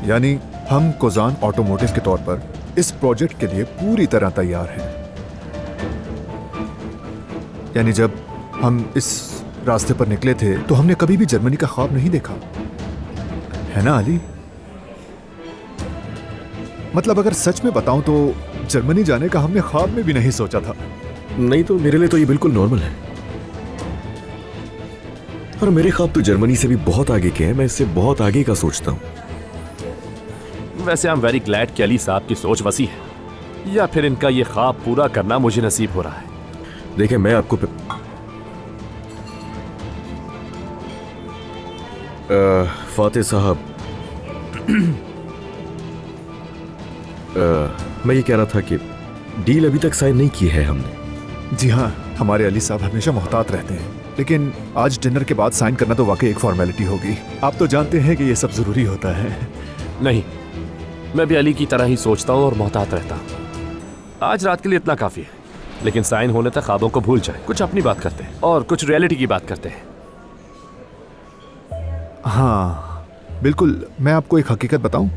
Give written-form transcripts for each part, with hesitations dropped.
यानी हम कोजान ऑटोमोटिव के तौर पर इस प्रोजेक्ट के लिए पूरी तरह तैयार हैं। यानी जब हम इस रास्ते पर निकले थे तो हमने कभी भी जर्मनी का ख्वाब नहीं देखा, है ना अली? मतलब अगर सच में बताऊं तो जर्मनी जाने का हमने ख्वाब में भी नहीं सोचा था। नहीं तो मेरे लिए तो ये बिल्कुल नॉर्मल है। और मेरे ख्वाब तो जर्मनी से भी बहुत आगे के हैं। मैं इससे बहुत आगे का सोचता हूं। वैसे आई एम वेरी ग्लैड कि अली साहब की सोच वसी है, या फिर इनका ये ख्वाब पूरा करना मुझे नसीब हो रहा है। देखिए मैं आपको फातिह साहब, मैं ये कह रहा था कि डील अभी तक साइन नहीं की है हमने। जी हाँ, हमारे अली साहब हमेशा मोहतात रहते हैं, लेकिन आज डिनर के बाद साइन करना तो वाकई एक फॉर्मेलिटी होगी। आप तो जानते हैं कि ये सब जरूरी होता है। नहीं, मैं भी अली की तरह ही सोचता हूँ और मोहतात रहता हूँ। आज रात के लिए इतना काफी है, लेकिन साइन होने तक ख्वाबों को भूल जाए, कुछ अपनी बात करते हैं और कुछ रियलिटी की बात करते हैं। हाँ बिल्कुल, मैं आपको एक हकीकत बताऊं,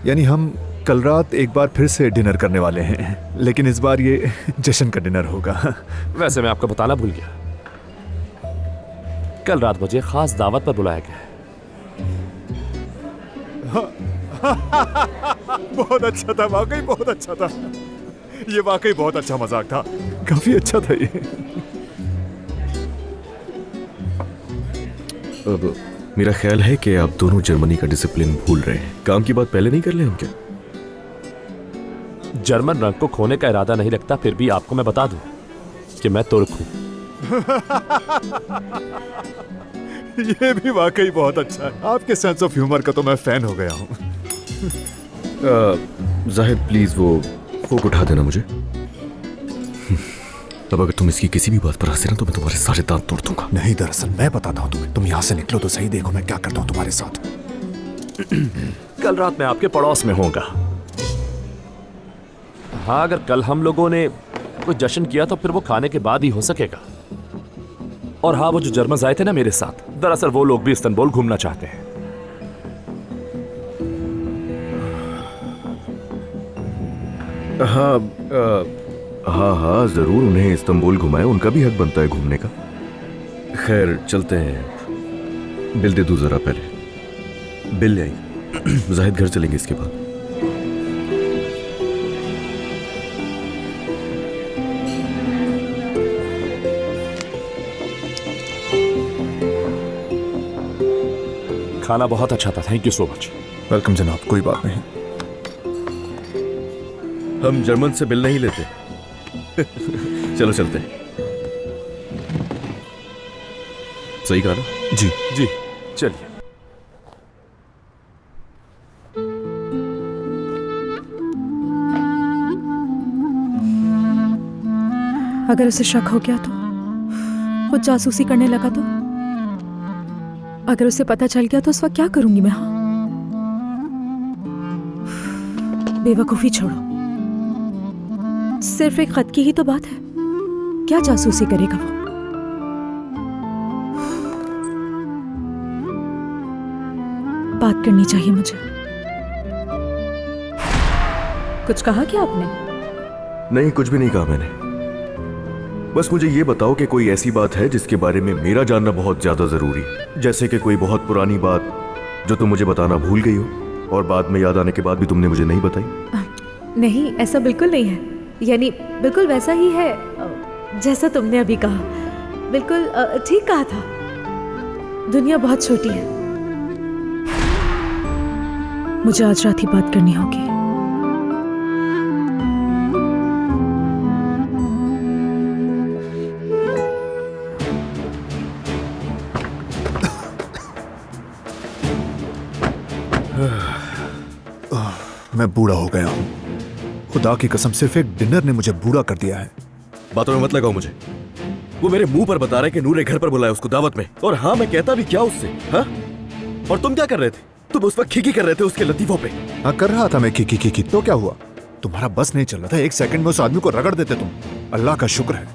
यानी हम कल रात एक बार फिर से डिनर करने वाले हैं, लेकिन इस बार ये जश्न का डिनर होगा। वैसे मैं आपको बताना भूल गया, कल रात मुझे खास दावत पर बुलाया गया है। बहुत अच्छा था, वाकई बहुत अच्छा था। ये वाकई बहुत अच्छा मजाक था, काफी अच्छा था ये। अब मेरा ख्याल है कि आप दोनों जर्मनी का डिसिप्लिन भूल रहे हैं। काम की बात पहले नहीं कर ले हम क्या? जर्मन रंग को खोने का इरादा नहीं रखता, फिर भी आपको मैं बता दूं कि मैं तुर्क हूं। ये भी वाकई बहुत अच्छा है। आपके सेंस ऑफ ह्यूमर का तो मैं फैन हो गया हूं। जाहिद प्लीज वो फोक उठा देना मुझे। अब अगर तुम इसकी किसी भी बात पर हंसे ना तो मैं तुम्हारे सारे दांत तोड़ दूंगा। नहीं, दरअसल मैं बताता हूं तुम्हें, तुम यहां से निकलो तो सही, देखो मैं क्या करता हूं तुम्हारे साथ। कल रात मैं आपके पड़ोस में होऊंगा। हाँ, अगर कल हम लोगों ने कोई जश्न किया तो फिर वो खाने के बाद ही हो सकेगा। और हाँ, वो जो जर्मन आए थे ना मेरे साथ, दरअसल वो लोग भी इस्तांबुल घूमना चाहते हैं। हाँ जरूर, उन्हें इस्तांबुल घुमाए, उनका भी हक बनता है घूमने का। खैर चलते हैं। बिल दे दो जरा पहले। बिल ले आई। जाहिद घर चलेंगे इसके बाद। खाना बहुत अच्छा था, thank you so much. Welcome जनाब, कोई बात नहीं। हम जर्मन से बिल नहीं लेते। चलो चलते हैं। सही कहा ना? जी जी चलिए। अगर उसे शक हो गया तो, खुद जासूसी करने लगा तो, अगर उसे पता चल गया तो उस वक्त क्या करूंगी मैं? हाँ, बेवकूफी छोड़ो, सिर्फ एक खत की ही तो बात है, क्या जासूसी करेगा वो? बात करनी चाहिए मुझे। कुछ कहा क्या आपने? नहीं, कुछ भी नहीं कहा मैंने। बस मुझे ये बताओ कि कोई ऐसी बात है जिसके बारे में मेरा जानना बहुत ज्यादा जरूरी है, जैसे कि कोई बहुत पुरानी बात जो तुम मुझे बताना भूल गई हो और बाद में याद आने के बाद भी तुमने मुझे नहीं बताई। नहीं, ऐसा बिल्कुल नहीं है, यानी बिल्कुल वैसा ही है जैसा तुमने अभी कहा। बिल्कुल ठीक कहा था। दुनिया बहुत छोटी है, मुझे आज रात ही बात करनी होगी। मैं बूढ़ा हो गया हूं, खुदा की कसम सिर्फ एक डिनर ने मुझे बूढ़ा कर दिया है। बातों में मत लगाओ मुझे। वो मेरे मुंह पर बता रहे कि नूरे घर पर बुलाया उसको दावत में, और हाँ मैं कहता भी क्या उससे। हाँ, और तुम क्या कर रहे थे? तुम उस वक्त खिकी कर रहे थे उसके लतीफों पे। हाँ कर रहा था मैं खिकी, तो क्या हुआ? तुम्हारा बस नहीं चल रहा था, एक सेकंड में उस आदमी को रगड़ देते तुम। अल्लाह का शुक्र है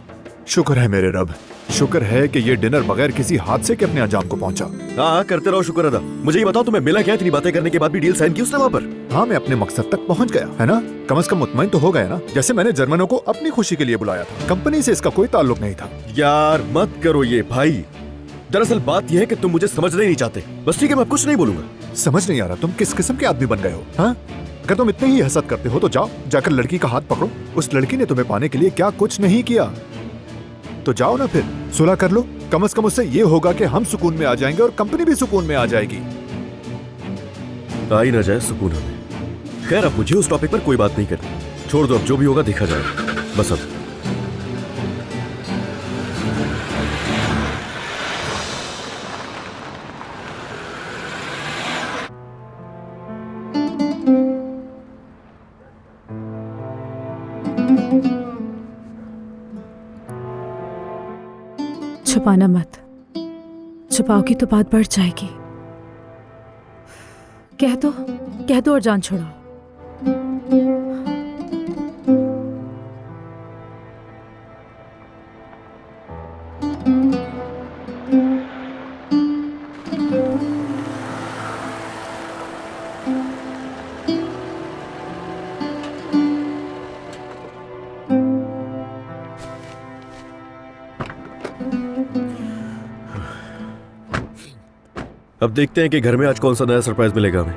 शुक्र है मेरे रब, शुक्र है कि ये डिनर बगैर किसी हादसे के अपने अंजाम को पहुंचा। हाँ करते रहो शुक्र अदा। मुझे ये बताओ तुम्हें मिला क्या इतनी बातें करने के बाद भी डील साइन की उसने वहां पर? हाँ, मैं अपने मकसद तक पहुंच गया है ना। कम से कम मुतमईन तो हो गया ना। जैसे मैंने जर्मनों को अपनी खुशी के लिए बुलाया था, कंपनी से इसका कोई ताल्लुक नहीं था। यार मत करो ये भाई। दरअसल बात यह है कि तुम मुझे समझना ही नहीं चाहते। बस ठीक है, मैं कुछ नहीं बोलूंगा। समझ नहीं आ रहा तुम किस किस्म के आदमी बन गए हो। हाँ, अगर तुम इतने ही हसद करते हो तो जाओ, जाकर लड़की का हाथ पकड़ो। उस लड़की ने तुम्हें पाने के लिए क्या कुछ नहीं किया, तो जाओ ना फिर सुलह कर लो। कम से कम उससे ये होगा कि हम सुकून में आ जाएंगे और कंपनी भी सुकून में आ जाएगी। आ ही ना जाए सुकून हमें। खैर अब मुझे उस टॉपिक पर कोई बात नहीं करनी। छोड़ दो, अब जो भी होगा देखा जाएगा। बस अब छुपाना मत, छुपाओगी तो बात बढ़ जाएगी। कह दो और जान छोड़ो। अब देखते हैं कि घर में आज कौन सा नया सरप्राइज मिलेगा हमें।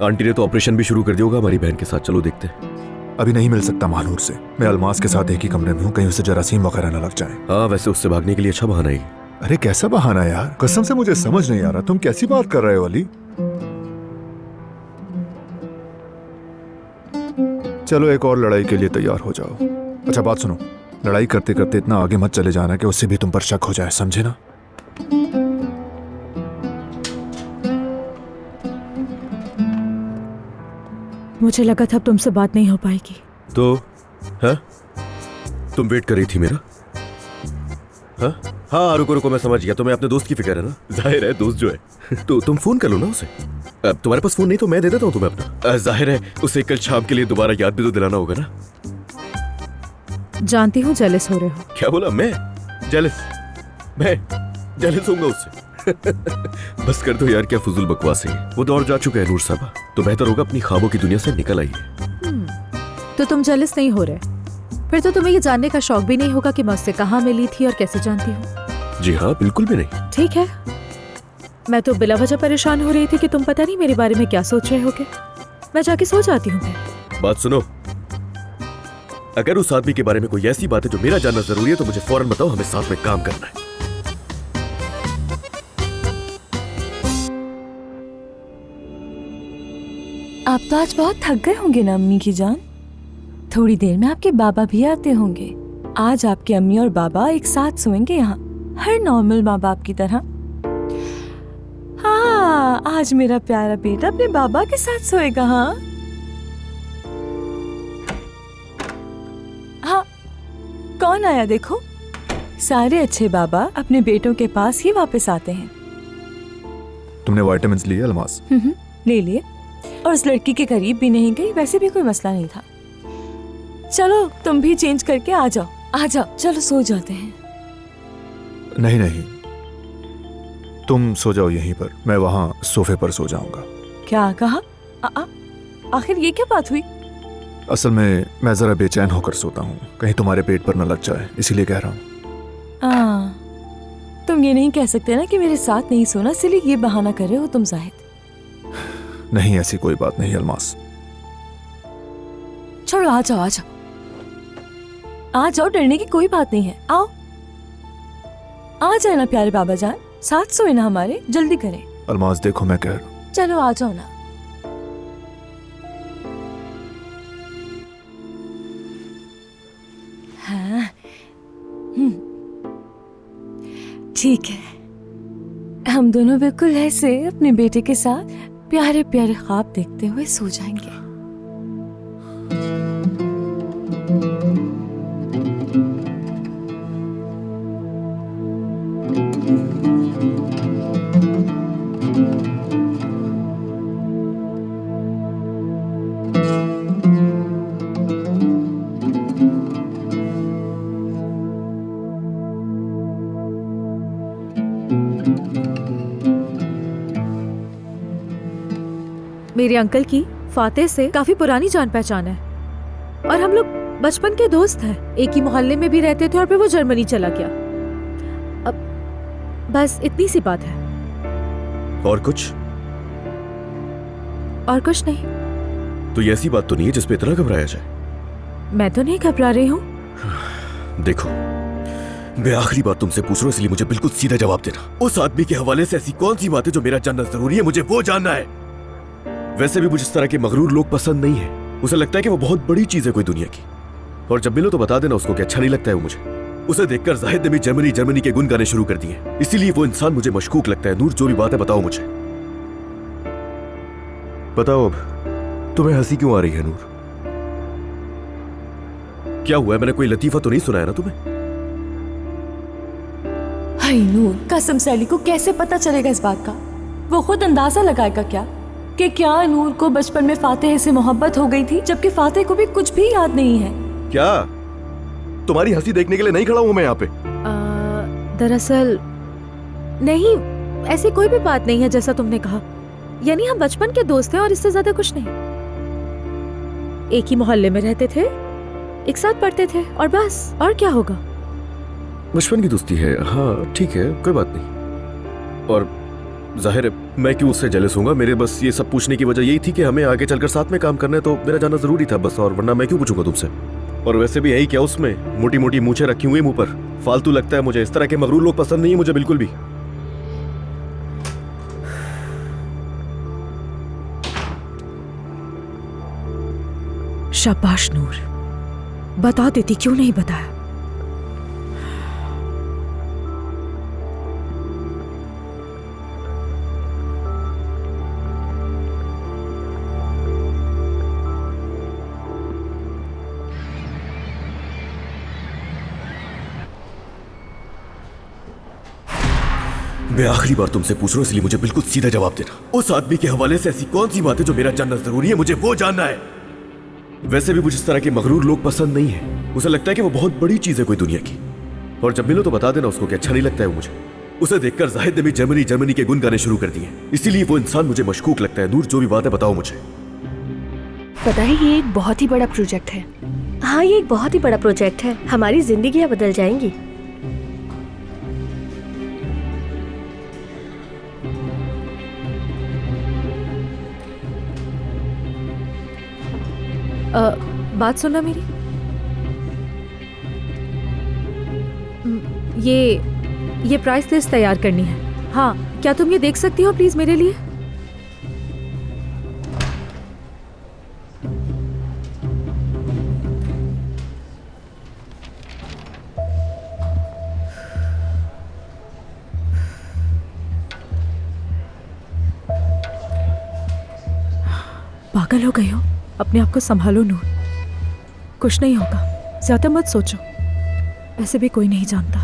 आंटी ने तो ऑपरेशन भी शुरू कर दिया होगा हमारी बहन के साथ। चलो देखते हैं। अभी नहीं मिल सकता महानूर से। मैं अलमास के साथ एक ही कमरे में हूँ, कहीं उसे जरासीम वगैरह न लग जाए। हाँ वैसे उससे भागने के लिए अच्छा बहाना है। अरे कैसा बहाना यार, कसम से मुझे समझ नहीं आ रहा तुम कैसी बात कर रहे हो अली। चलो एक और लड़ाई के लिए तैयार हो जाओ। अच्छा बात सुनो, लड़ाई करते करते इतना आगे मत चले जाना कि उससे भी तुम पर शक हो जाए, समझे ना। मुझे लगा था अब तुमसे बात नहीं हो पाएगी। तो हाँ तुम वेट कर रही थी मेरा? हाँ हाँ रुको रुको, मैं समझ गया। तुम्हें अपने दोस्त की फिक्र है ना। जाहिर है दोस्त जो है तो तुम फोन कर लो ना उसे। अब तुम्हारे पास फोन नहीं तो मैं दे देता हूँ तुम्हें अपना। जाहिर है उसे कल शाम के लिए दोबारा याद भी तो दिलाना होगा ना। जानती हूँ जेलस हो रहे हो। क्या बोला? मैं जेलस होऊंगा उससे? बस कर दो यार, क्या फुजूल बकवास है। वो दौर जा चुका है नूर साहबा, तो बेहतर होगा अपनी ख्वाबों की दुनिया से निकल आइए। तो तुम जेलस नहीं हो रहे, फिर तो तुम्हें ये जानने का शौक भी नहीं होगा कि मैं उससे कहाँ मिली थी और कैसे जानती हूँ। जी हाँ बिल्कुल भी नहीं। ठीक है, मैं तो बिला वजह परेशान हो रही थी कि तुम पता नहीं मेरे बारे में क्या सोच रहे होगे। मैं जाके सो जाती हूँ फिर। बात सुनो, अगर उस आदमी के बारे में कोई ऐसी बात है जो मेरा जानना जरूरी है तो मुझे फौरन बताओ, हमें साथ में काम करना है। आप तो आज बहुत थक गए होंगे ना अम्मी की जान। थोड़ी देर में आपके बाबा भी आते होंगे। आज आपकी अम्मी और बाबा एक साथ सोएंगे यहाँ, हर नॉर्मल माँ बाप की तरह। हाँ आज मेरा प्यारा बेटा अपने बाबा के साथ सोएगा। हाँ हाँ कौन आया देखो। सारे अच्छे बाबा अपने बेटों के पास ही वापस आते हैं। तुमने विटामिन लिए अलमास? ले लिए, और उस लड़की के करीब भी नहीं गई। वैसे भी कोई मसला नहीं था। चलो तुम भी चेंज करके आ जाओ। आ जाओ, चलो सो जाते हैं। नहीं नहीं, तुम सो जाओ यहीं पर, मैं वहां सोफे पर सो जाऊंगा। क्या कहा? आखिर ये क्या बात हुई? असल में मैं जरा बेचैन होकर सोता हूँ, कहीं तुम्हारे पेट पर न लग जाए, इसीलिए कह रहा हूँ। तुम ये नहीं कह सकते ना कि मेरे साथ नहीं सोना, इसलिए ये बहाना कर रहे हो तुम जाहिद। नहीं ऐसी कोई बात नहीं अलमास। छोड़ो, आ जाओ आ जाओ आ जाओ, डरने की कोई बात नहीं है। आओ आ जाए ना प्यारे बाबा जान, साथ सोए ना हमारे। जल्दी करें। अलमास देखो मैं कह रहा हूँ। चलो आ जाओ ना। हाँ ठीक है, हम दोनों बिल्कुल ऐसे अपने बेटे के साथ प्यारे प्यारे ख्वाब देखते हुए सो जाएंगे। मेरे अंकल की फातेह से काफी पुरानी जान पहचान है और हम लोग बचपन के दोस्त हैं। एक ही मोहल्ले में भी रहते थे और फिर वो जर्मनी चला गया। अब बस इतनी सी बात है। और कुछ? और कुछ नहीं। तो ये ऐसी बात तो नहीं है जिसपे इतना घबराया जाए। मैं तो नहीं घबरा रही हूँ। देखो, मैं आखिरी बात तुमसे पूछ रहा हूं, इसलिए मुझे बिल्कुल सीधा जवाब देना। उस आदमी के हवाले से ऐसी कौन सी बात है जो मेरा जानना जरूरी है? मुझे वो जानना है। वैसे भी मुझे इस तरह के मगरूर लोग पसंद नहीं है। उसे लगता है कि वो बहुत बड़ी चीज है कोई दुनिया की, और जब मिलो तो बता देना उसको कि अच्छा नहीं लगता है वो मुझे। उसे देखकर जाहिद ने भी जर्मनी जर्मनी के गुन गाने शुरू कर दिए, इसीलिए वो इंसान मुझे मशकूक लगता है। नूर, जो भी बात है बताओ मुझे। बताओ अब, तुम्हें हंसी क्यों आ रही है नूर? क्या हुआ है? मैंने कोई लतीफा तो नहीं सुनाया ना तुम्हें? हाय नूर, कसम से अली को कैसे पता चलेगा इस बात का? वो खुद अंदाजा लगाएगा क्या कि क्या नूर को बचपन में फातेह से मोहब्बत हो गई थी, जबकि फातेह को भी कुछ भी याद नहीं है। क्या तुम्हारी हंसी देखने के लिए नहीं खड़ा हूं मैं यहाँ पे? दरअसल नहीं, ऐसी कोई भी बात नहीं है जैसा तुमने कहा। यानी हम बचपन के दोस्त हैं और इससे ज्यादा कुछ नहीं। एक ही मोहल्ले में रहते थे, एक साथ पढ़ते थे और बस। और क्या होगा? बचपन की दोस्ती है, हाँ ठीक है, कोई बात नहीं। और जाहिर है मैं क्यों उससे जेलस हूँगा। मेरे बस ये सब पूछने की वजह यही थी कि हमें आगे चलकर साथ में काम करना है, तो मेरा जानना जरूरी था बस। और वरना मैं क्यों पूछूंगा तुमसे? और वैसे भी यही क्या, उसमें मोटी मोटी मूछें रखी हुई मुंह पर, फालतू लगता है मुझे। इस तरह के मगरूर लोग पसंद नहीं है मुझे बिल्कुल भी। शाबाश नूर, बता देती, क्यों नहीं बताया? मैं आखिरी बार तुमसे पूछ रहा हूं, इसलिए मुझे बिल्कुल सीधा जवाब देना। उस आदमी के हवाले से ऐसी कौन सी बात है जो मेरा जानना जरूरी है? मुझे वो जानना है। वैसे भी मुझे इस तरह के मगरूर लोग पसंद नहीं है। उसे लगता है कि वो बहुत बड़ी चीज है कोई दुनिया की, और जब मिलो तो बता देना उसको कि अच्छा नहीं लगता है वो मुझे। उसे देखकर जाहिद ने भी जर्मनी जर्मनी के गुन गाने शुरू कर दिए, इसीलिए वो इंसान मुझे मशकूक लगता है। नूर, जो भी बात है बताओ मुझे। पता है, ये एक बहुत ही बड़ा प्रोजेक्ट है। हाँ, ये एक बहुत ही बड़ा प्रोजेक्ट है। हमारी जिंदगियां बदल जाएंगी। बात सुनना मेरी। ये प्राइस लिस्ट तैयार करनी है। हाँ, क्या तुम ये देख सकती हो प्लीज मेरे लिए? पागल हो गई हो? अपने आप को संभालो नूर, कुछ नहीं होगा, ज्यादा मत सोचो। ऐसे भी कोई नहीं जानता।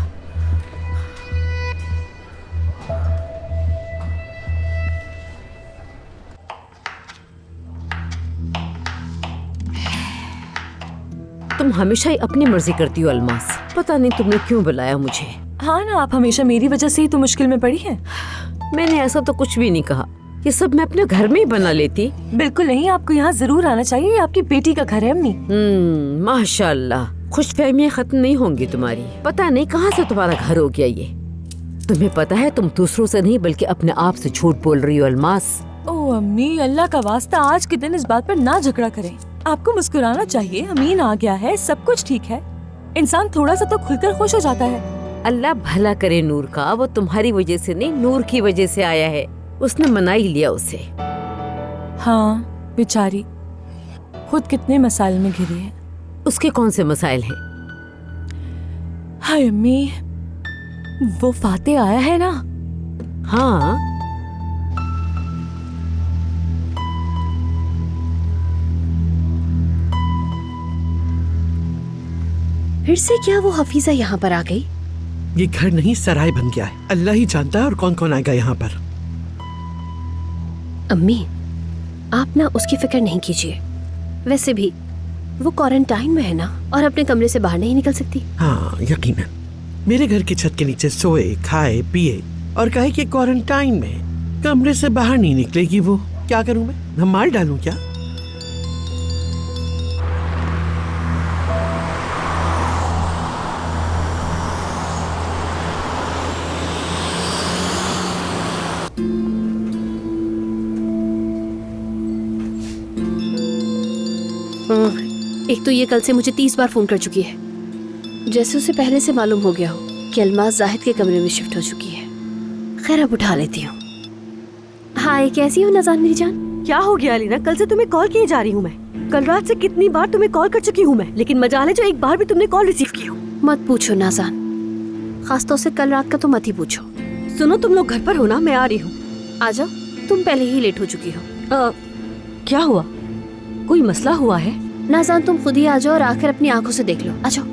तुम हमेशा ही अपनी मर्जी करती हो अलमास। पता नहीं तुमने क्यों बुलाया मुझे। हाँ ना, आप हमेशा मेरी वजह से ही तो मुश्किल में पड़ी हैं। मैंने ऐसा तो कुछ भी नहीं कहा। ये सब मैं अपने घर में ही बना लेती। बिल्कुल नहीं, आपको यहाँ जरूर आना चाहिए। ये आपकी बेटी का घर है अम्मी। माशाल्लाह, खुशफहमियाँ खत्म नहीं होंगी तुम्हारी। पता नहीं कहाँ से तुम्हारा घर हो गया ये। तुम्हें पता है तुम दूसरों से नहीं बल्कि अपने आप से झूठ बोल रही हो अलमास। ओ अम्मी, अल्लाह का वास्ता आज के दिन इस बात पर ना झगड़ा करें। आपको मुस्कुराना चाहिए। अमीन आ गया है, सब कुछ ठीक है। इंसान थोड़ा सा तो खुलकर खुश हो जाता है। अल्लाह भला करे नूर का। वो तुम्हारी वजह से नहीं, नूर की वजह से आया है। उसने मना ही लिया उसे। हाँ बेचारी, खुद कितने मसाइल में घिरी है। उसके कौन से मसाइल हैं? हाय अम्मी, वो फातेह आया है ना। हाँ, फिर से क्या वो हफीजा यहाँ पर आ गई? ये घर नहीं सराय बन गया है। अल्लाह ही जानता है और कौन कौन आएगा यहाँ पर। अम्मी, आप ना उसकी फिक्र नहीं कीजिए। वैसे भी वो क्वारंटाइन में है ना, और अपने कमरे से बाहर नहीं निकल सकती। हाँ यकीनन, मेरे घर की छत के नीचे सोए, खाए, पिए और कहे कि क्वारंटाइन में कमरे से बाहर नहीं निकलेगी वो। क्या करूं मैं? हम मार डालूं क्या? एक तो ये कल से मुझे 30 बार फोन कर चुकी है, जैसे उसे पहले से मालूम हो गया हो कि अलमास जाहिद के कमरे में शिफ्ट हो चुकी है। खैर अब उठा लेती हूँ। हाय, कैसी हो नाज़ान मेरी जान? क्या हो गया अलीना? कल से तुम्हें कॉल किए जा रही हूँ मैं। कल रात से कितनी बार तुम्हें कॉल कर चुकी हूँ मैं, लेकिन मजाल है जो एक बार भी तुमने कॉल रिसीव की हो। मत पूछो नाज़ान, खासतौर से कल रात का तो मत ही पूछो। सुनो, तुम लोग घर पर हो ना? मैं आ रही हूँ। आ जाओ, तुम पहले ही लेट हो चुकी हो। क्या हुआ? कोई मसला हुआ है? नाज़ान तुम खुद ही आ जाओ और आखिर अपनी आंखों से देख लो। आ जाओ।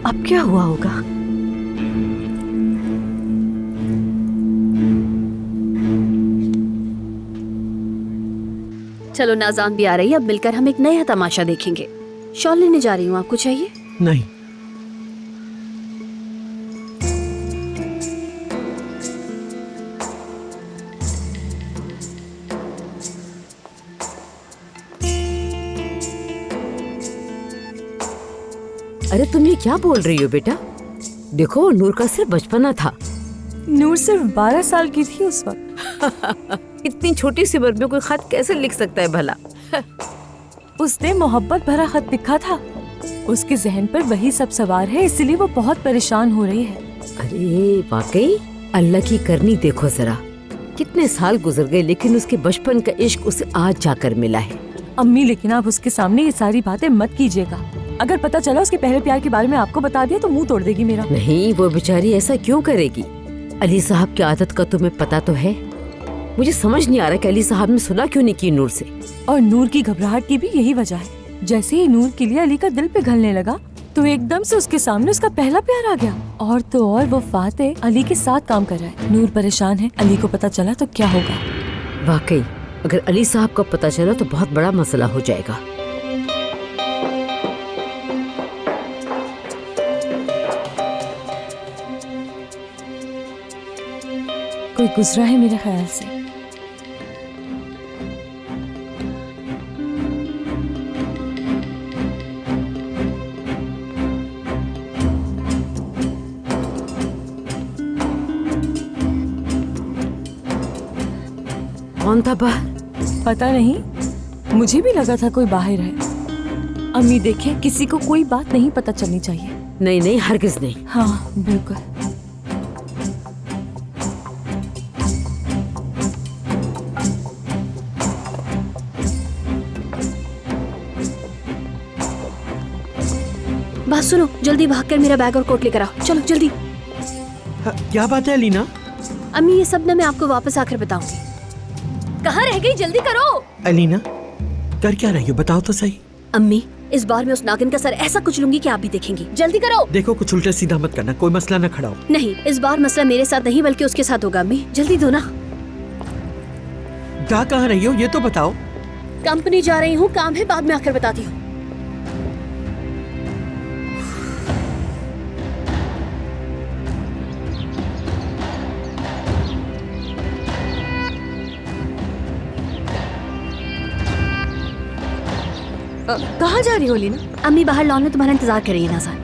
अब क्या हुआ होगा? चलो, नाज़ान भी आ रही है, अब मिलकर हम एक नया तमाशा देखेंगे। शॉल लेने जा रही हूँ, आपको चाहिए? नहीं। अरे तुम ये क्या बोल रही हो बेटा? देखो नूर का सिर्फ बचपना था। नूर सिर्फ 12 साल की थी उस वक्त। इतनी छोटी सी उम्र में कोई खत कैसे लिख सकता है भला? उसने मोहब्बत भरा खत लिखा था। उसके जहन पर वही सब सवार है, इसलिए वो बहुत परेशान हो रही है। अरे वाकई अल्लाह की करनी देखो जरा। कितने साल गुजर गए लेकिन उसके बचपन का इश्क उसे आज जाकर मिला है। अम्मी, लेकिन आप उसके सामने ये सारी बातें मत कीजिएगा। अगर पता चला उसके पहले प्यार के बारे में आपको बता दिया तो मुंह तोड़ देगी मेरा। नहीं, वो बेचारी ऐसा क्यों करेगी? अली साहब की आदत का तुम्हें पता तो है। मुझे समझ नहीं आ रहा कि अली साहब ने सुना क्यों नहीं की नूर से। और नूर की घबराहट की भी यही वजह है। जैसे ही नूर के लिए अली का दिल पिघलने लगा तो एकदम से उसके सामने उसका पहला प्यार आ गया। और तो और वो फातेह अली के साथ काम कर रहा है। नूर परेशान है, अली को पता चला तो क्या होगा? वाकई अगर अली साहब को पता चला तो बहुत बड़ा मसला हो जाएगा। कोई गुजरा है मेरे ख्याल से। कौन था बाहर? पता नहीं, मुझे भी लगा था कोई बाहर है। अम्मी देखें, किसी को कोई बात नहीं पता चलनी चाहिए। नहीं नहीं, हरगिज नहीं। हाँ बिल्कुल। बात सुनो, जल्दी भागकर मेरा बैग और कोट लेकर आओ। चलो जल्दी। क्या बात है अलीना? अम्मी, ये सब ना मैं आपको वापस आकर बताऊंगी। कहाँ रह गई? जल्दी करो। अलीना, कर क्या रही हो? बताओ तो सही। अम्मी, इस बार मैं उस नागिन का सर ऐसा कुचलूंगी कि आप भी देखेंगी। जल्दी करो। देखो, कुछ उल्टा सीधा मत करना, कोई मसला ना खड़ा हो। नहीं, इस बार मसला मेरे साथ नहीं बल्कि उसके साथ होगा। अम्मी जल्दी दो ना। जा कहाँ रही हो ये तो बताओ। कंपनी जा रही हूँ, काम है, बाद में आकर बताती हूँ। कहाँ जा रही हो अलीना? अम्मी बाहर लॉन में तुम्हारा इंतजार कर रही है नाज़ान।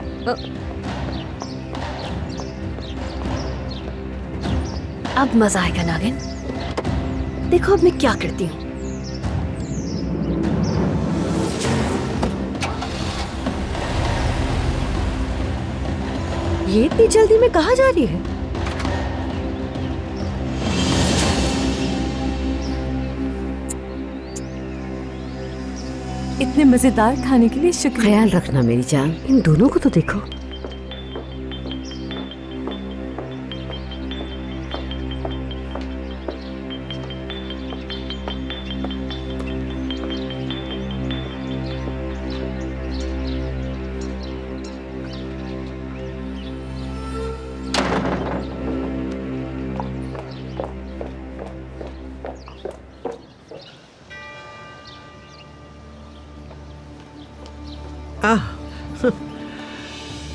अब मजा आएगा नागिन। देखो अब मैं क्या करती हूँ। ये इतनी जल्दी में कहाँ जा रही है? इतने मजेदार खाने के लिए शुक्रिया। ख्याल रखना मेरी जान। इन दोनों को तो देखो।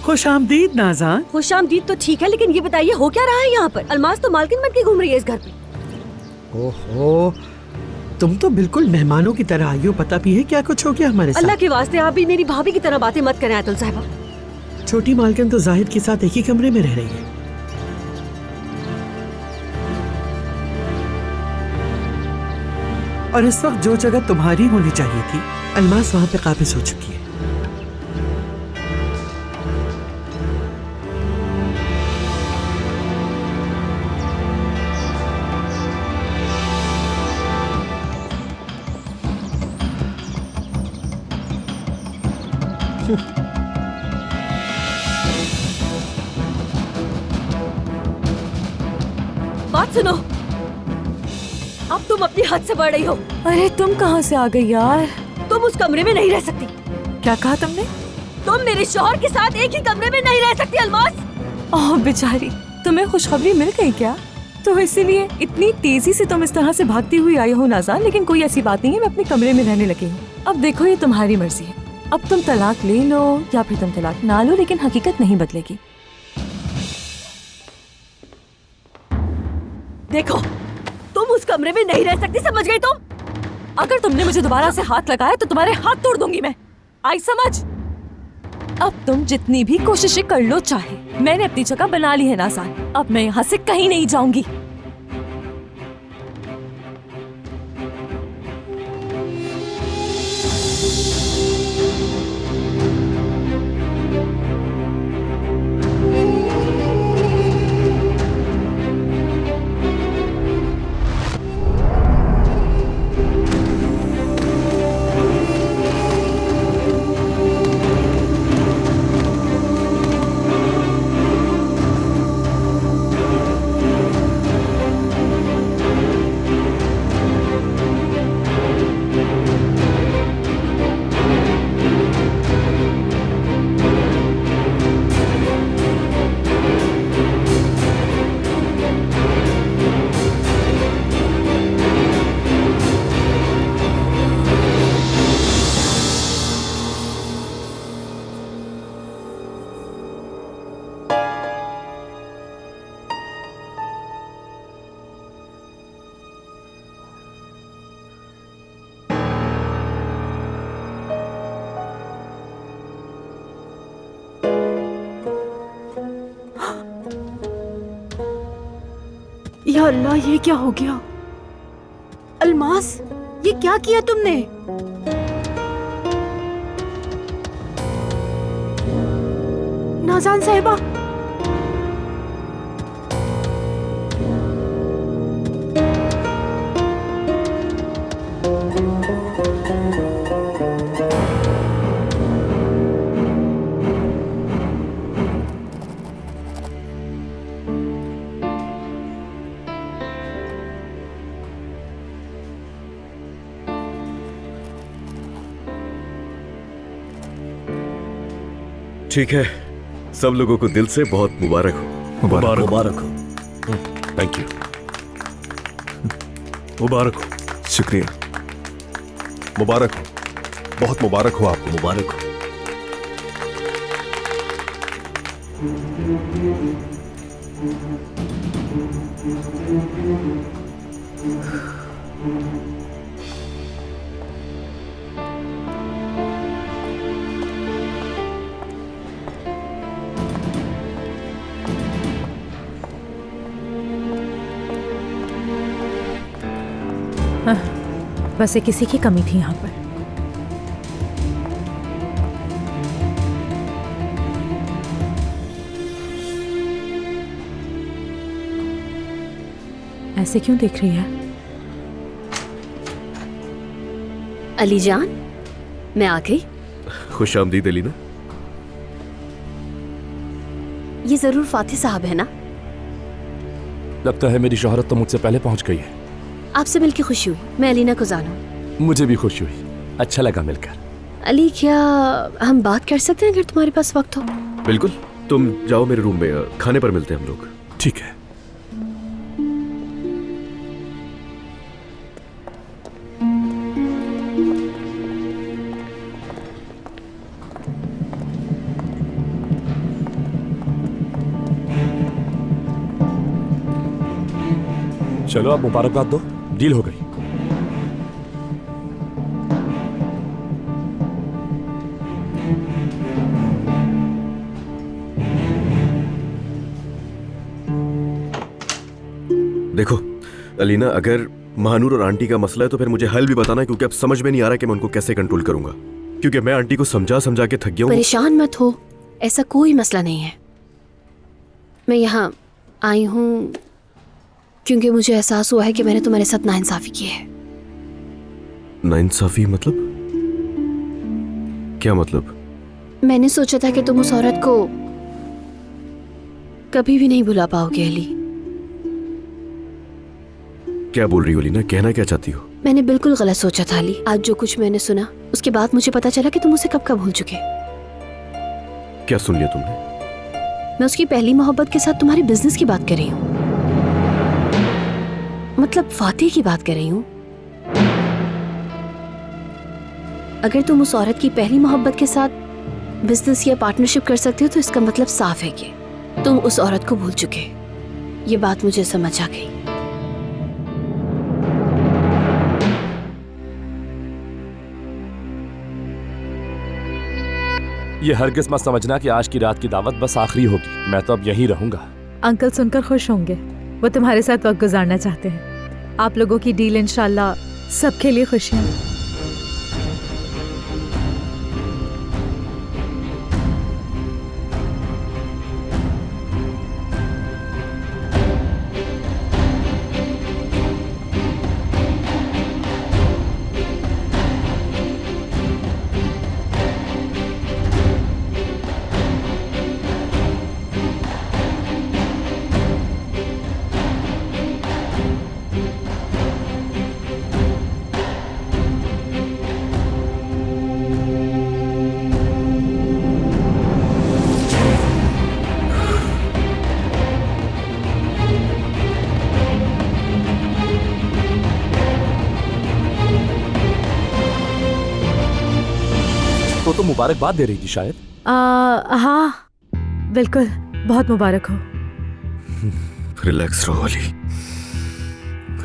खुश आमदीद नाज़ान। खुश आमदीद तो ठीक है, लेकिन ये बताइए हो क्या रहा है यहाँ पर? अलमास तो मालकिन बन के घूम रही है इस घर पे। ओहो, तुम तो बिल्कुल मेहमानों की तरह आई हो। पता भी है क्या कुछ हो गया हमारे अल्लाह साथ? के वास्ते आप भी मेरी भाभी की तरह बातें मत करें आयतुल साहिबा। छोटी मालकिन तो जाहिद के साथ एक ही कमरे में रह रही है। और इस वक्त जो जगह तुम्हारी होनी चाहिए थी, अलमास वहाँ पे काबिज हो चुकी है। बात सुनो, अब तुम अपनी हद से बढ़ रही हो। अरे तुम कहाँ से आ गई यार? तुम उस कमरे में नहीं रह सकती। क्या कहा तुमने? तुम मेरे शौहर के साथ एक ही कमरे में नहीं रह सकती अलमास। ओह बेचारी, तुम्हें खुशखबरी मिल गई क्या? तो इसीलिए इतनी तेजी से तुम इस तरह से भागती हुई आई हो नाज़ान। लेकिन कोई ऐसी बात नहीं है, मैं अपने कमरे में रहने लगी हूँ। अब देखो ये तुम्हारी मर्जी है। अब तुम तलाक ले लो या फिर तुम तलाक ना लो, लेकिन हकीकत नहीं बदलेगी। देखो, तुम उस कमरे में नहीं रह सकती, समझ गई तुम? अगर तुमने मुझे दोबारा से हाथ लगाया तो तुम्हारे हाथ तोड़ दूंगी मैं। आई समझ? अब तुम जितनी भी कोशिशें कर लो चाहे, मैंने अपनी जगह बना ली है नाज़ान। अब मैं यहाँ से कहीं नहीं जाऊंगी। या अल्लाह, ये क्या हो गया? अलमास, ये क्या किया तुमने? नाज़ान साहिबा, ठीक है, सब लोगों को दिल से बहुत मुबारक हो। मुबारक हो। Thank you. मुबारक हो। शुक्रिया। मुबारक हो, बहुत मुबारक हो आपको। मुबारक हो। बस एक किसी की कमी थी यहाँ पर। ऐसे क्यों देख रही है? अली जान, मैं आ गई। खुश आमदीद अलीना। ये जरूर फातिह साहब है ना? लगता है मेरी शोहरत तो मुझसे पहले पहुंच गई है। आपसे मिलकर खुशी हुई। मैं अलीना को जानूं। मुझे भी खुशी हुई, अच्छा लगा मिलकर। अली, क्या हम बात कर सकते हैं अगर तुम्हारे पास वक्त हो? बिल्कुल, तुम जाओ मेरे रूम में, खाने पर मिलते हैं हम लोग। ठीक है। चलो अब मुबारकबाद दो, डील हो गई। देखो अलीना, अगर महानूर और आंटी का मसला है तो फिर मुझे हल भी बताना, क्योंकि अब समझ में नहीं आ रहा कि मैं उनको कैसे कंट्रोल करूंगा, क्योंकि मैं आंटी को समझा समझा के थक गया हूं। परेशान मत हो, ऐसा कोई मसला नहीं है। मैं यहाँ आई हूँ क्योंकि मुझे एहसास हुआ है कि मैंने तुम्हारे साथ नाइंसाफी की है। नाइंसाफी मतलब? क्या मतलब? मैंने सोचा था कि तुम उस औरत को कभी भी नहीं भुला पाओगे अली। क्या बोल रही हो अलीना? कहना क्या चाहती हो? मैंने बिल्कुल गलत सोचा था अली। आज जो कुछ मैंने सुना उसके बाद मुझे पता चला कि तुम उसे कब कब भूल चुके। क्या सुन लिया तुमने? मैं उसकी पहली मोहब्बत के साथ तुम्हारे बिजनेस की बात कर रही हूँ, मतलब फातिह की बात कर रही हूँ। अगर तुम उस औरत की पहली मोहब्बत के साथ बिजनेस या पार्टनरशिप कर सकते हो तो इसका मतलब साफ है कि तुम उस औरत को भूल चुके। ये बात मुझे समझ आ गई। ये हरगिज़ मत समझना कि आज की रात की दावत बस आखिरी होगी। मैं तो अब यहीं रहूंगा। अंकल सुनकर खुश होंगे, वो तुम्हारे साथ वक्त गुजारना चाहते हैं। आप लोगों की डील इंशाल्लाह सबके लिए खुशियाँ। तो मुबारकबाद दे रही थी शायद। हाँ बिल्कुल, बहुत मुबारक हो। रिलैक्स रहो अली,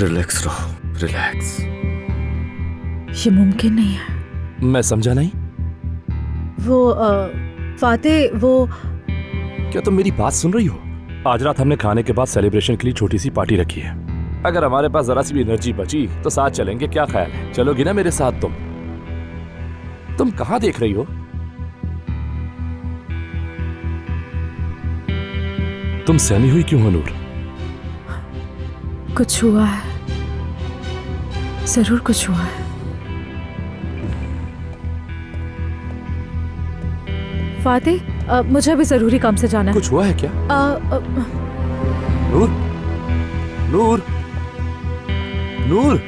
रिलैक्स रहो, रिलैक्स। ये मुमकिन नहीं है। मैं समझा नहीं। वो फातिह, वो क्या तुम मेरी बात सुन रही हो? आज रात हमने खाने के बाद सेलिब्रेशन के लिए छोटी सी पार्टी रखी है। अगर हमारे पास जरा सी भी एनर्जी बची तो साथ चलेंगे, क्या ख्याल है? चलोगी ना मेरे साथ? तुम कहां देख रही हो? तुम सहमी हुई क्यों हो नूर? कुछ हुआ है, जरूर कुछ हुआ है। फातिह, मुझे अभी जरूरी काम से जाना है। कुछ हुआ है क्या? नूर, नूर, नूर।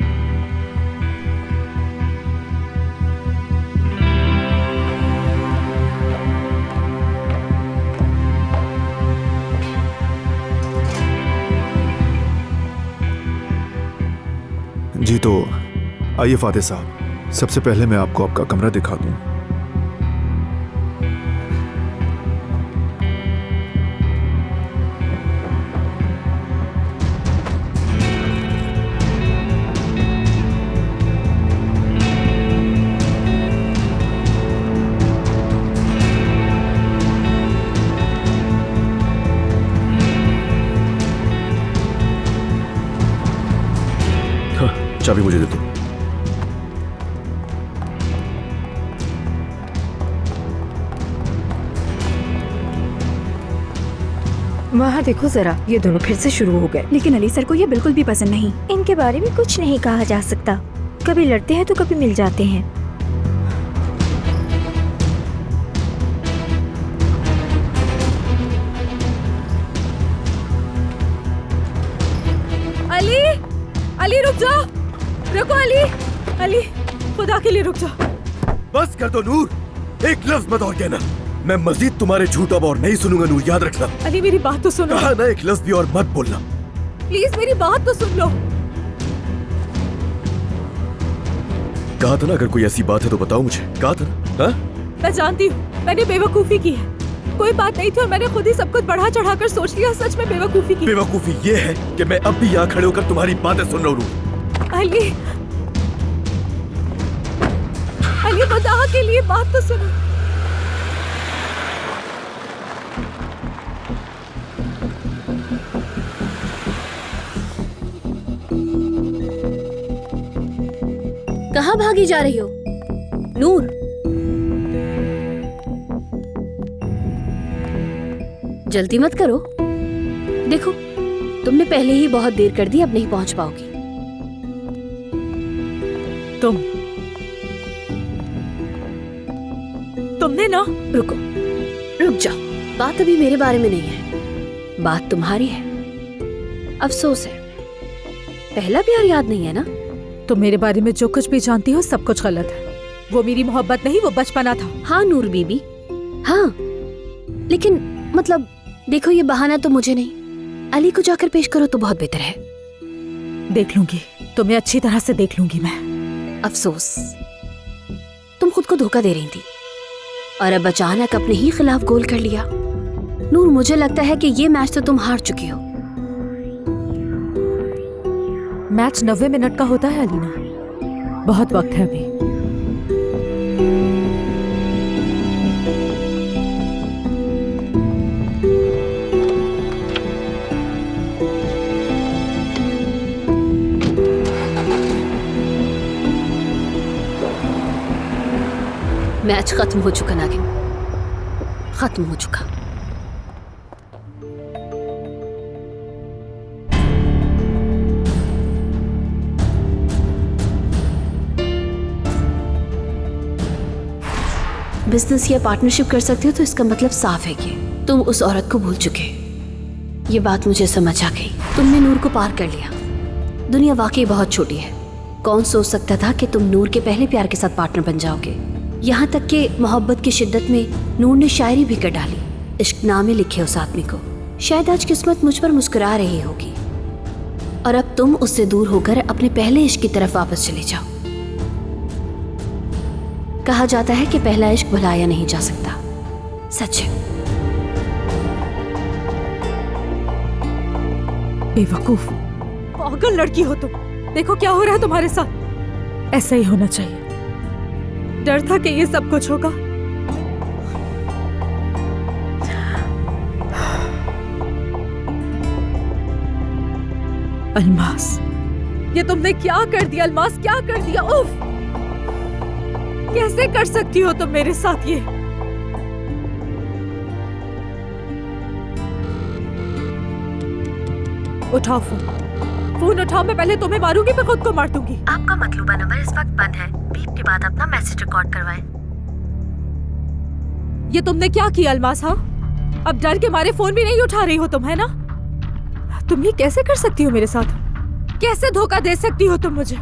जी तो आइए फातिह साहब, सबसे पहले मैं आपको आपका कमरा दिखा दूं। चाबी मुझे दे दो। वहाँ देखो जरा, ये दोनों फिर से शुरू हो गए। लेकिन अली सर को ये बिल्कुल भी पसंद नहीं। इनके बारे में कुछ नहीं कहा जा सकता, कभी लड़ते हैं तो कभी मिल जाते हैं। अली, अली रुक जाओ, रुको अली, अली खुदा के लिए रुक जाओ। बस कर दो नूर, एक लफ्ज मत और कहना। मैं मजीद तुम्हारे झूठ अब और नहीं सुनूंगा नूर, याद रखना। अली मेरी बात तो सुनो। कहा ना, एक लफ्ज भी और मत बोलना। प्लीज मेरी बात तो सुन लो। कहा था ना, अगर कोई ऐसी बात है तो बताओ मुझे। कहा था ना? हाँ? मैं जानती हूँ मैंने बेवकूफी की है, कोई बात नहीं थी और मैंने खुद ही सब कुछ बढ़ा चढ़ाकर सोच लिया। सच में बेवकूफी की। बेवकूफी ये है कि मैं अब भी यहाँ खड़े होकर तुम्हारी बातें सुन रहा हूँ। अली, अली खुदा के लिए बात तो सुनो। कहाँ भागी जा रही हो नूर? जल्दी मत करो। देखो तुमने पहले ही बहुत देर कर दी, अब नहीं पहुंच पाओगी। तुमने ना। रुको, रुक जाओ। बात अभी मेरे बारे में नहीं है, बात तुम्हारी है। अफसोस है पहला प्यार याद नहीं है ना। तुम मेरे बारे में जो कुछ भी जानती हो सब कुछ गलत है। वो मेरी मोहब्बत नहीं, वो बचपना था। हाँ नूर बीबी, हाँ, लेकिन मतलब देखो ये बहाना तो मुझे नहीं, अली को जाकर पेश करो तो बहुत बेहतर है। देख लूंगी, तुम्हें अच्छी तरह से देख लूंगी मैं। अफसोस तुम खुद को धोखा दे रही थी और अब अचानक अपने ही खिलाफ गोल कर लिया। नूर मुझे लगता है कि ये मैच तो तुम हार चुकी हो। मैच 90 मिनट का होता है अलीना, बहुत वक्त है अभी। मैच खत्म हो चुका नागिन, खत्म हो चुका। बिजनेस या पार्टनरशिप कर सकते हो तो इसका मतलब साफ है कि तुम उस औरत को भूल चुके। ये बात मुझे समझ आ गई। तुमने नूर को पार कर लिया। दुनिया वाकई बहुत छोटी है। कौन सोच सकता था कि तुम नूर के पहले प्यार के साथ पार्टनर बन जाओगे। यहाँ तक कि मोहब्बत की शिद्दत में नूर ने शायरी भी कर डाली, इश्क नामे लिखे उस आदमी को। शायद आज किस्मत मुझ पर मुस्कुरा रही होगी और अब तुम उससे दूर होकर अपने पहले इश्क की तरफ वापस चले जाओ। कहा जाता है कि पहला इश्क भुलाया नहीं जा सकता, सच है। बेवकूफ, पागल लड़की हो तुम। देखो क्या हो रहा है तुम्हारे साथ। ऐसा ही होना चाहिए। डर था कि ये सब कुछ होगा। अल्मास, ये तुमने क्या कर दिया? अल्मास क्या कर दिया? उफ, कैसे कर सकती हो तुम मेरे साथ ये? उठाओ फोन उठाओ। मैं पहले तुम्हें मारूंगी, मैं खुद को मार दूंगी। आपका मतलूबा नंबर इस वक्त बंद है। बीप के बाद अपना मैसेज रिकॉर्ड करवाएं। ये तुमने क्या किया अल्मास? हाँ, अब डर के मारे फोन भी नहीं उठा रही हो तुम, है ना? तुम ये कैसे कर सकती हो मेरे साथ? कैसे धोखा दे सकती हो तुम मुझे?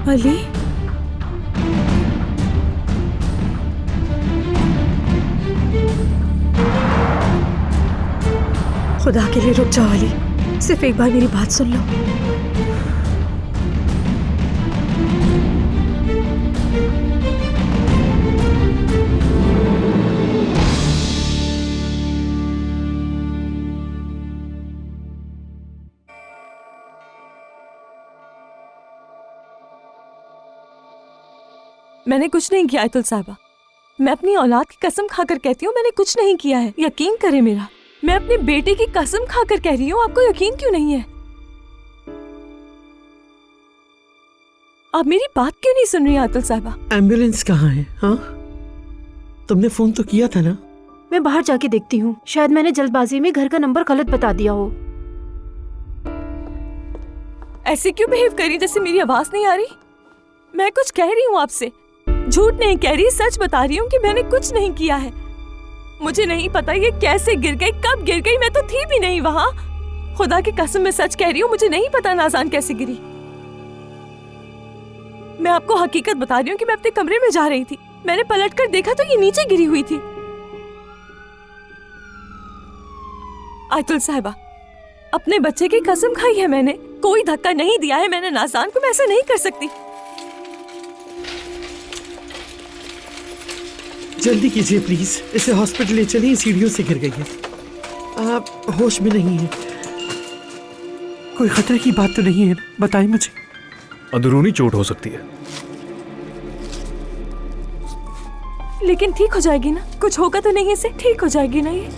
अली, खुदा के लिए रुक जाओ अली, सिर्फ एक बार मेरी बात सुन लो। मैंने कुछ नहीं किया आयतुल साहिबा। मैं अपनी औलाद की कसम खाकर कहती हूँ मैंने कुछ नहीं किया है। यकीन करें मेरा, मैं अपने बेटे की कसम खाकर कह रही हूँ। आपको यकीन क्यों नहीं है? आप मेरी बात क्यों नहीं सुन रही आयतुल साहिबा? एम्बुलेंस कहाँ है? हाँ, तुमने फोन तो किया था ना? मैं बाहर जाके देखती हूँ, शायद मैंने जल्दबाजी में घर का नंबर गलत बता दिया हो। ऐसे क्यों बिहेव कर रही जैसे मेरी आवाज नहीं आ रही? मैं कुछ कह रही हूँ आपसे, झूठ नहीं कह रही, सच बता रही हूँ कि मैंने कुछ नहीं किया है। मुझे नहीं पता ये कैसे गिर गई, कब गिर गई, मैं तो थी भी नहीं वहां। खुदा की कसम मैं सच कह रही हूँ, मुझे नहीं पता नाज़ान कैसे गिरी। मैं आपको हकीकत बता रही हूँ कि मैं अपने कमरे में जा रही थी, मैंने पलटकर देखा तो ये नीचे गिरी हुई थी। आयतुल साहिबा, अपने बच्चे की कसम खाई है मैंने, कोई धक्का नहीं दिया है मैंने नाज़ान को, मैं ऐसा नहीं कर सकती। जल्दी कीजिए प्लीज, इसे हॉस्पिटल ले चलिए, सीढ़ियों से गिर गई है। आप होश में नहीं है, कोई खतरे की बात तो नहीं है? बताइए मुझे। अंदरूनी चोट हो सकती है। लेकिन ठीक हो जाएगी ना? कुछ होगा तो नहीं इसे? ठीक हो जाएगी ना ये?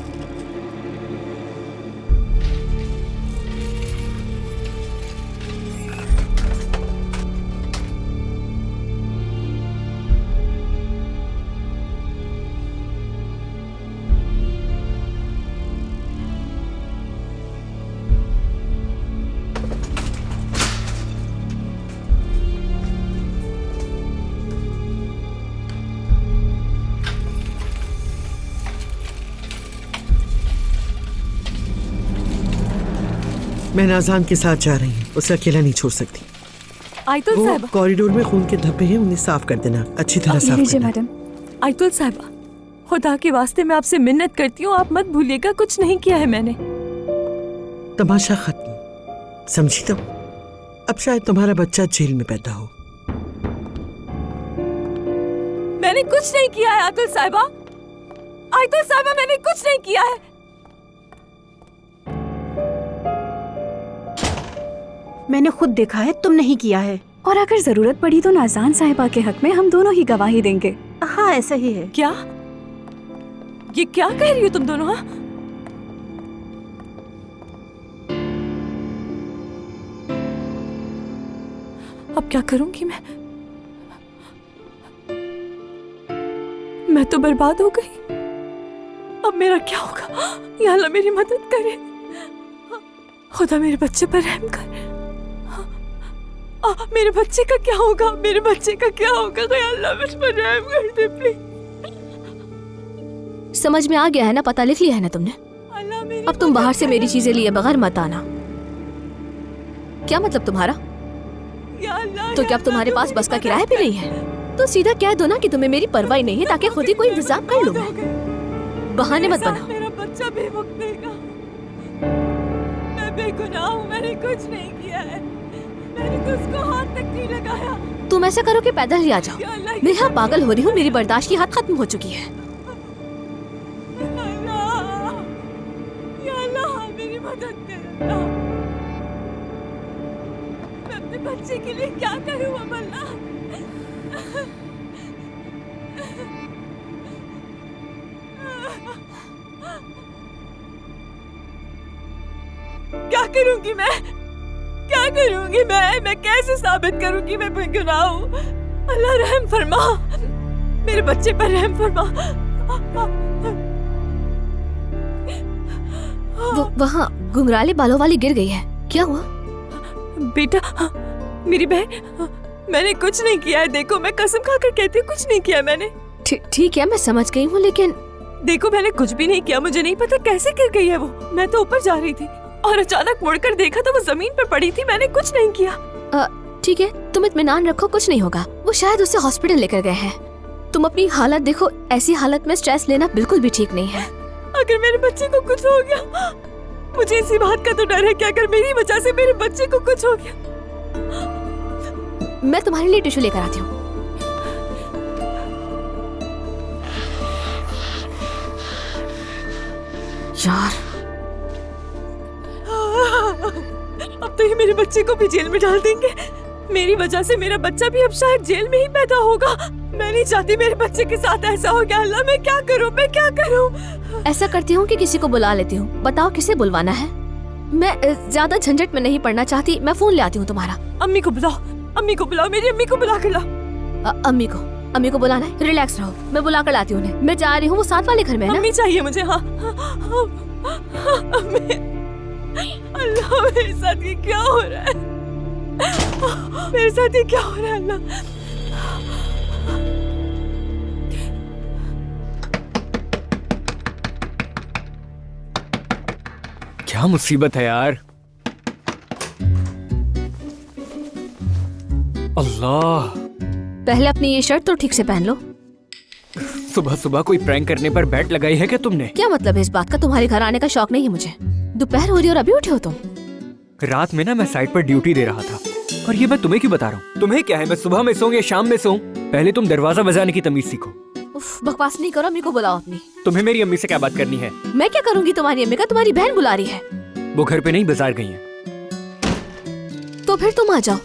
मैं नाज़ान के साथ जा रही हूँ, उसे अकेला नहीं छोड़ सकती। आयतुल वो साहबा, कॉरिडोर में खून के धब्बे हैं, उन्हें साफ कर देना, अच्छी तरह साफ करना। मैडम। आयतुल साहबा, खुदा के वास्ते मैं आपसे मिन्नत करती हूँ, आप मत भूलिएगा कुछ नहीं किया है मैंने। तमाशा खत्म, समझी? तो अब शायद तुम्हारा बच्चा जेल में पैदा हो। मैंने कुछ नहीं किया है आयतुल साहबा, आयतुल साहबा मैंने कुछ नहीं किया है। मैंने खुद देखा है, तुम नहीं किया है। और अगर जरूरत पड़ी तो नाज़ान साहिबा के हक में हम दोनों ही गवाही देंगे। हाँ ऐसा ही है। क्या? ये क्या कह रही हो तुम दोनों? हाँ, अब क्या करूंगी मैं तो बर्बाद हो गई। अब मेरा क्या होगा? या अल्लाह मेरी मदद करे, खुदा मेरे बच्चे पर रहम कर। मेरे बच्चे का क्या होगा? मेरे बच्चे का क्या होगा? अल्लाह मुझ पर रहम कर दे प्लीज। समझ में आ गया है ना? पता लिख लिया है ना तुमने? अब तुम बाहर से मेरी चीजें लिए बगैर मत आना। क्या मतलब तुम्हारा? तो क्या अब तुम्हारे पास बस का किराया भी नहीं है? तो सीधा कह दो ना कि तुम्हें मेरी परवाह नहीं है, ताकि खुद ही कोई इंतजाम कर लूं मैं। बहाने मत बनाओ। मेरा बच्चा बेवकूफ देगा। मैं बेगुनाह हूँ, मैंने कुछ नहीं किया है, मैंने तो उसको हाथ तक नहीं लगाया। तुम ऐसा करो कि पैदल ही आ जाओ। मैं यहाँ पागल हो रही हूँ, मेरी बर्दाश्त की हद खत्म हो चुकी है। या अल्लाह मेरी मदद कर। मैं अपने बच्चे के लिए क्या करूँ अब अल्लाह? क्या करूंगी मैं? क्या करूंगी मैं कैसे साबित करूंगी मैं बेगुनाह हूँ? अल्लाह रहम फरमा, मेरे बच्चे पर रहम फरमा। वहाँ घुंघराले बालों वाली गिर गई है, क्या हुआ? बेटा, मेरी बहन, मैंने कुछ नहीं किया है। देखो मैं कसम खाकर कहती हूँ कुछ नहीं किया मैंने। ठीक है, मैं समझ गई हूँ, लेकिन देखो मैंने कुछ भी नहीं किया। मुझे नहीं पता कैसे गिर गई है वो। मैं तो ऊपर जा रही थी और अचानक मुड़कर देखा तो वो जमीन पर पड़ी थी। मैंने कुछ नहीं किया। ठीक है, तुम इत्मीनान रखो, कुछ नहीं होगा। वो शायद उसे हॉस्पिटल लेकर गए हैं। तुम अपनी हालत देखो, ऐसी हालत में स्ट्रेस लेना बिल्कुल भी ठीक नहीं है। अगर मेरे बच्चे को कुछ हो गया, मुझे इसी बात का तो डर है कि अगर मेरी वजह से मेरे बच्चे को कुछ हो गया। मैं तुम्हारे लिए टिश्यू लेकर आती हूँ। यार, अब तो ये मेरे बच्चे को भी जेल में डाल देंगे। मेरी वजह से मेरा बच्चा भी अब शायद जेल में ही पैदा होगा। मैं नहीं चाहती मेरे बच्चे के साथ ऐसा हो गया। अल्लाह मैं क्या करूं, मैं क्या करूं? ऐसा करती हूँ कि किसी को बुला लेती हूँ। बताओ किसे बुलवाना है? मैं ज्यादा झंझट में नहीं पड़ना चाहती। मैं फोन ले आती हूँ तुम्हारा। अम्मी को बुलाओ, अम्मी को बुलाओ, मेरी अम्मी को बुला कर लाओ। अम्मी को बुलाना है? रिलैक्स रहो, मैं बुला कर लाती हूँ उन्हें। मैं जा रही हूँ, वो साथ वाले घर में है ना? अम्मी चाहिए मुझे। हाँ, अल्लाह मेरे साथ ये क्या हो रहा है? मेरे साथ ये क्या हो रहा है अल्लाह? क्या मुसीबत है यार। अल्लाह, पहले अपनी ये शर्ट तो ठीक से पहन लो। सुबह सुबह कोई प्रैंक करने पर बैट लगाई है क्या तुमने? क्या मतलब है इस बात का? तुम्हारे घर आने का शौक नहीं है मुझे। दोपहर हो रही और अभी उठे हो तुम? रात में ना मैं साइट पर ड्यूटी दे रहा था, और ये मैं तुम्हें क्यों बता रहा हूँ? तुम्हें क्या है, मैं सुबह में सोऊं या शाम में सोऊं? पहले तुम दरवाजा बजाने की तमीज सीखो। उफ, बकवास नहीं करो, अम्मी को बुलाओ अपनी। तुम्हें मेरी अम्मी से क्या बात करनी है? मैं क्या करूंगी तुम्हारी अम्मी का? तुम्हारी बहन बुला रही है। वो घर पे नहीं, बाजार गई है। तो फिर तुम आ जाओ।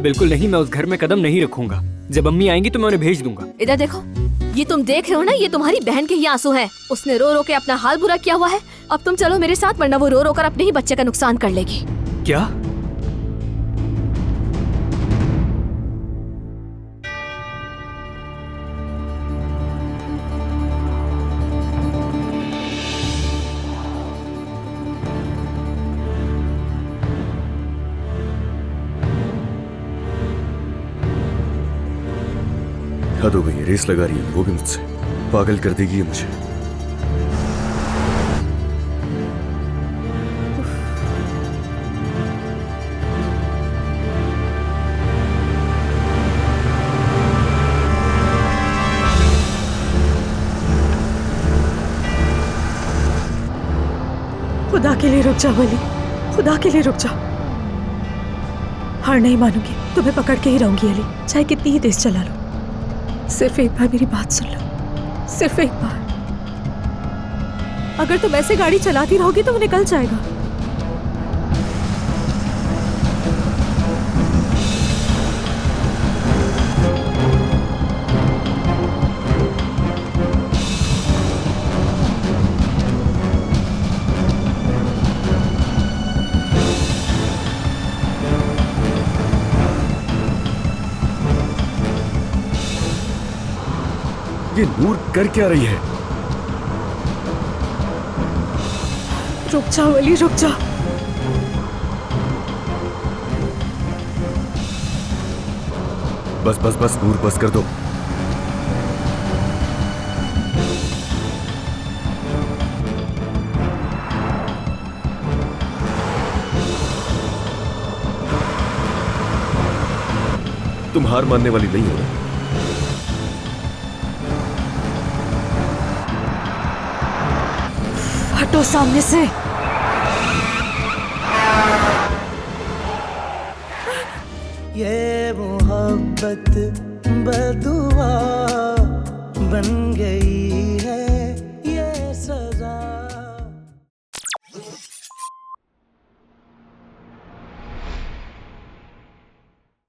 बिल्कुल नहीं, मैं उस घर में कदम नहीं रखूंगा। जब अम्मी आएंगी तो मैं उन्हें भेज दूंगा। इधर देखो, ये तुम देख रहे हो ना, ये तुम्हारी बहन के ही आंसू हैं। उसने रो रो के अपना हाल बुरा किया हुआ है। अब तुम चलो मेरे साथ, वरना वो रो रो कर अपने ही बच्चे का नुकसान कर लेगी। क्या? हद हो गई है, रेस लगा रही है वो भी मुझसे। पागल कर देगी ये मुझे। खुदा के लिए रुक जा वली, खुदा के लिए रुक जा। हार नहीं मानूंगी, तुम्हें पकड़ के ही रहूंगी अली, चाहे कितनी ही तेज चला लो। सिर्फ एक बार मेरी बात सुन लो, सिर्फ एक बार। अगर तुम ऐसे गाड़ी चलाती रहोगी तो वो निकल जाएगा। ये नूर कर क्या रही है? रुक जाओ अली, रुक जाओ। बस बस बस नूर, बस कर दो। तुम हार मानने वाली नहीं हो ना? हटो सामने से। ये मोहब्बत बदुआ बन गई है, ये सजा